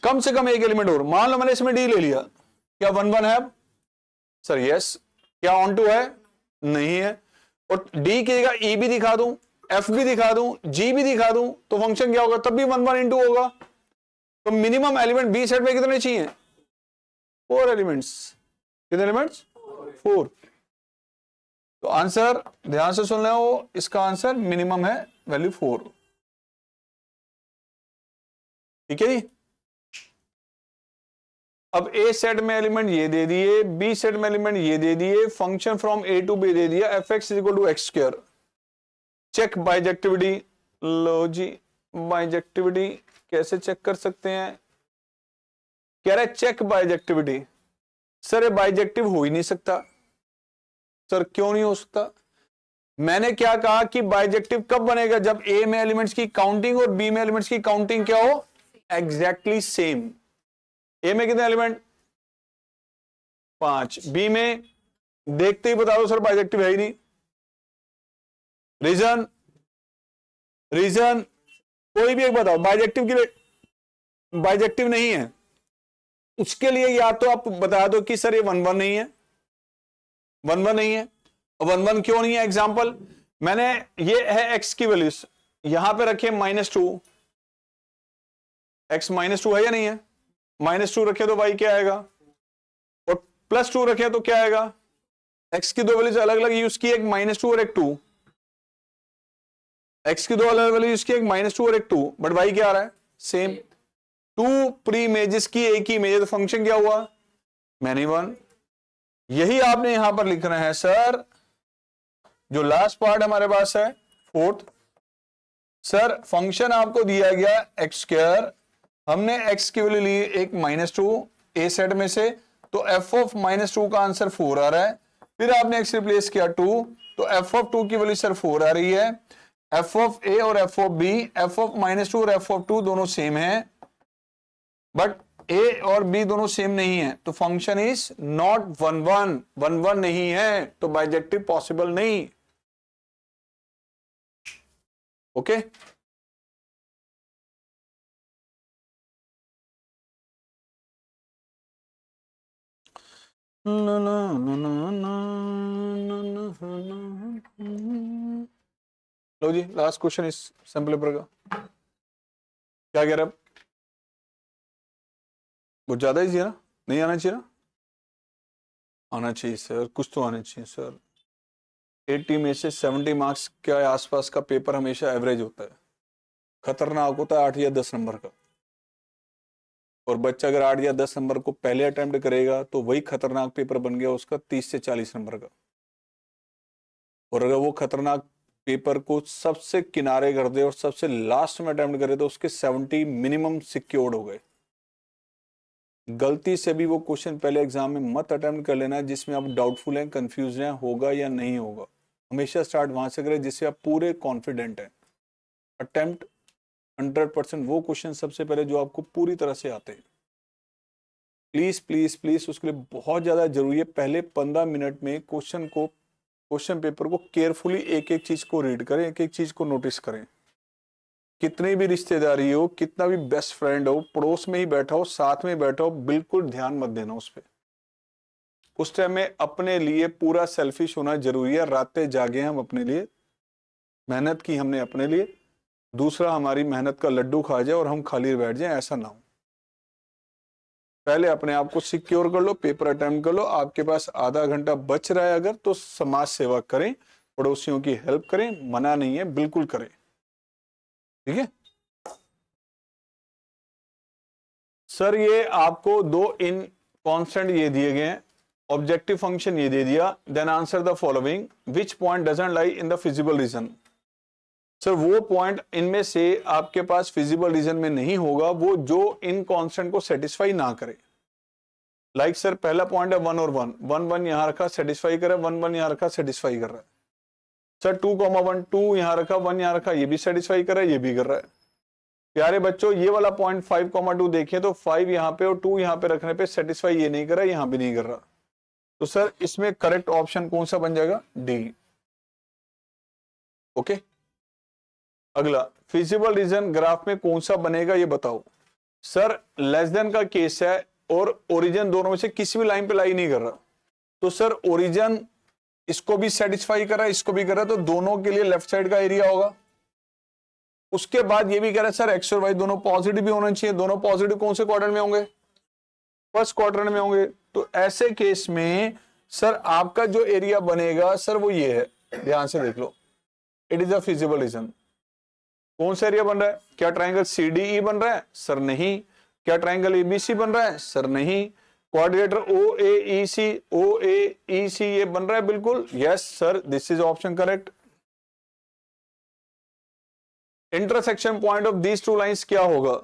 कम से कम एक एलिमेंट और। मान लो मैंने इसमें डी ले लिया, क्या 1 1 है अब सर, यस। क्या ऑन टू है, नहीं है। और डी की जगह ई भी दिखा दूं, एफ भी दिखा दूं, जी भी दिखा दूं, तो फंक्शन क्या होगा, तब भी 1 1 इनटू होगा। तो मिनिमम एलिमेंट बी सेट में कितने चाहिए, 4 एलिमेंट्स। कितने एलिमेंट्स, 4। तो आंसर ध्यान से सुन लो, इसका आंसर मिनिमम है वैल्यू 4। ठीक है जी। अब ए सेट में एलिमेंट ये दे दिए, बी सेट में एलिमेंट ये दे दिए, function from A to B दे दिया, F X equal to X square. Check bijectivity. लो जी बाइजेक्टिविटी कैसे चेक कर सकते हैं, कह रहा है चेक बाइजेक्टिविटी। सर ये बाइजेक्टिव हो ही नहीं सकता। सर क्यों नहीं हो सकता, मैंने क्या कहा कि बाइजेक्टिव कब बनेगा, जब ए में एलिमेंट्स की काउंटिंग और बी में एलिमेंट्स की काउंटिंग क्या हो, एग्जैक्टली सेम। ए में कितने एलिमेंट, 5, बी में देखते ही बता दो सर बाइजेक्टिव है ही नहीं। रीजन, रीजन कोई भी एक बताओ बाइजेक्टिव के लिए, बाइजेक्टिव नहीं है। उसके लिए या तो आप बता दो कि सर ये 1 1 नहीं है, 1 1 नहीं है। 1 1 क्यों नहीं है? एग्जाम्पल, मैंने ये है x की वैल्यूज यहां पे रखे -2, x -2 है या नहीं है? -2 रखे तो y क्या आएगा, और +2 रखे तो क्या आएगा? x की दो वैल्यूज अलग अलग यूज की, एक -2 और एक 2। x की दो अलग वैल्यू यूज की, एक -2 और एक 2, बट y क्या आ रहा है? सेम। 2 प्री इमेजेस की एक ही इमेज, तो फंक्शन क्या हुआ? Many one. यही आपने यहां पर लिखना है सर। जो लास्ट पार्ट हमारे पास है 4th, सर फंक्शन आपको दिया गया x², हमने x की वैल्यू ली एक -2 ए सेट में से, तो f ऑफ -2 का आंसर 4 आ रहा है। फिर आपने x रिप्लेस किया 2, तो f ऑफ 2 की वैल्यू सर 4 आ रही है। f ऑफ a और f of b, f of -2 और f ऑफ 2 दोनों सेम है, बट a और b दोनों सेम नहीं है, तो फंक्शन इज नॉट 1 1, 1 1 नहीं है, तो बाइजेक्टिव पॉसिबल नहीं। ओके लो जी, लास्ट क्वेश्चन इस सिंपल पेपर का क्या कह रहे हैं? बहुत ज्यादा इजी है ना? नहीं आना चाहिए ना? आना चाहिए सर, कुछ तो आना चाहिए सर। 80 में से 70 मार्क्स के आसपास का पेपर हमेशा एवरेज होता है, खतरनाक होता है 8 या 10 नंबर का। और बच्चा अगर 8 या 10 नंबर को पहले अटेम्प्ट करेगा तो वही खतरनाक पेपर बन गया उसका 30 से 40 नंबर का। और अगर वो खतरनाक पेपर को सबसे किनारे कर दे और सबसे लास्ट में अटेम्प्ट करे तो उसके 70 मिनिमम सिक्योर्ड हो गए। गलती से भी वो क्वेश्चन पहले एग्जाम में मत अटेम्प्ट कर लेना जिसमें आप डाउटफुल हैं, कंफ्यूज हैं, होगा या नहीं होगा। हमेशा स्टार्ट वहां से करें जिससे आप पूरे कॉन्फिडेंट हैं। अटेम्प्ट 100% वो क्वेश्चन सबसे पहले जो आपको पूरी तरह से आते हैं। प्लीज प्लीज प्लीज, उसके लिए बहुत ज्यादा जरूरी है पहले 15 मिनट में क्वेश्चन पेपर को केयरफुली एक एक चीज को रीड करें, एक एक चीज को नोटिस करें। कितनी भी रिश्तेदारी हो, कितना भी बेस्ट फ्रेंड हो, पड़ोस में ही बैठा हो, साथ में बैठा हो, बिल्कुल ध्यान मत देना उस पर। उस टाइम में अपने लिए पूरा सेल्फिश होना जरूरी है। रातें जागे हम अपने लिए, मेहनत की हमने अपने लिए, दूसरा हमारी मेहनत का लड्डू खा जाए और हम खाली बैठ जाए, ऐसा ना हो। पहले अपने आप को सिक्योर कर लो, पेपर अटेम्प्ट कर लो। आपके पास आधा घंटा बच रहा है अगर, तो समाज सेवा करें, पड़ोसियों की हेल्प करें, मना नहीं है, बिल्कुल करें। ठीक है सर, ये आपको 2 इन कांस्टेंट ये दिए गए हैं, ऑब्जेक्टिव फंक्शन ये दे दिया, then answer the following, which point doesn't lie in the feasible region. Sir वो पॉइंट इनमें से आपके पास फिजिबल रीजन में नहीं होगा वो जो इन कांस्टेंट को सेटिस्फाई ना करे। लाइक सर पहला पॉइंट है 1 और 1, 1 1 यहां रखा सेटिस्फाई कर रहा है, 1 1 यहां रखा सेटिस्फाई कर रहा है। सर 2,1 2 यहां रखा, 1 यहां रखा, ये भी सेटिस्फाई कर रहा है, ये भी कर रहा है। प्यारे बच्चों ये वाला पॉइंट 5,2 देखें तो 5 यहां पे और 2 यहां पे रखने पे सेटिस्फाई ये नहीं कर रहा, यहां भी नहीं कर रहा। तो सर इसमें करेक्ट ऑप्शन कौन सा बन जाएगा? डी। ओके अगला, फिजिबल रीजन ग्राफ में कौन सा बनेगा ये बताओ। सर लेस देन का केस है और ओरिजिन दोनों में से किसी भी लाइन पे लाई नहीं कर रहा, तो सर ओरिजिन इसको भी सेटिस्फाई कर रहा है, इसको भी कर रहा है, तो दोनों के लिए लेफ्ट साइड का एरिया होगा। उसके बाद ये भी कह रहा है सर एक्स और वाई दोनों पॉजिटिव भी होना चाहिए, दोनों पॉजिटिव कौन से क्वाड्रेंट में होंगे? फर्स्ट क्वाड्रेंट में होंगे। तो ऐसे केस में सर आपका जो एरिया बनेगा सर वो ये है, ध्यान से देख लो, it is a feasible region. कौन सा एरिया बन रहा है? क्या ट्राइंगल CDE बन रहा है? सर नहीं। क्या ट्राइंगल ABC बन रहा है? सर नहीं। क्वाड्रिलेटरल OAEC ये बन रहा है? बिल्कुल yes sir, this is option correct. Intersection point of these two lines क्या होगा?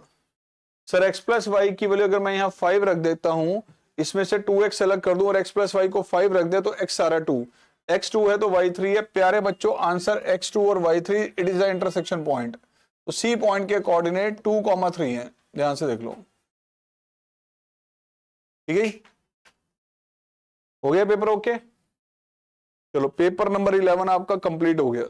सर x प्लस वाई की वैल्यू अगर मैं यहां 5 रख देता हूं, इसमें से 2x अलग कर दूं और x प्लस वाई को 5 रख दे तो x आ रहा है 2, x2 है तो y3 है। प्यारे बच्चों आंसर x2 और y3, it is the intersection point. तो C पॉइंट के कोऑर्डिनेट 2,3 है, ध्यान से देख लो। ठीक है हो गया पेपर ओके। चलो पेपर नंबर 11 आपका कंप्लीट हो गया।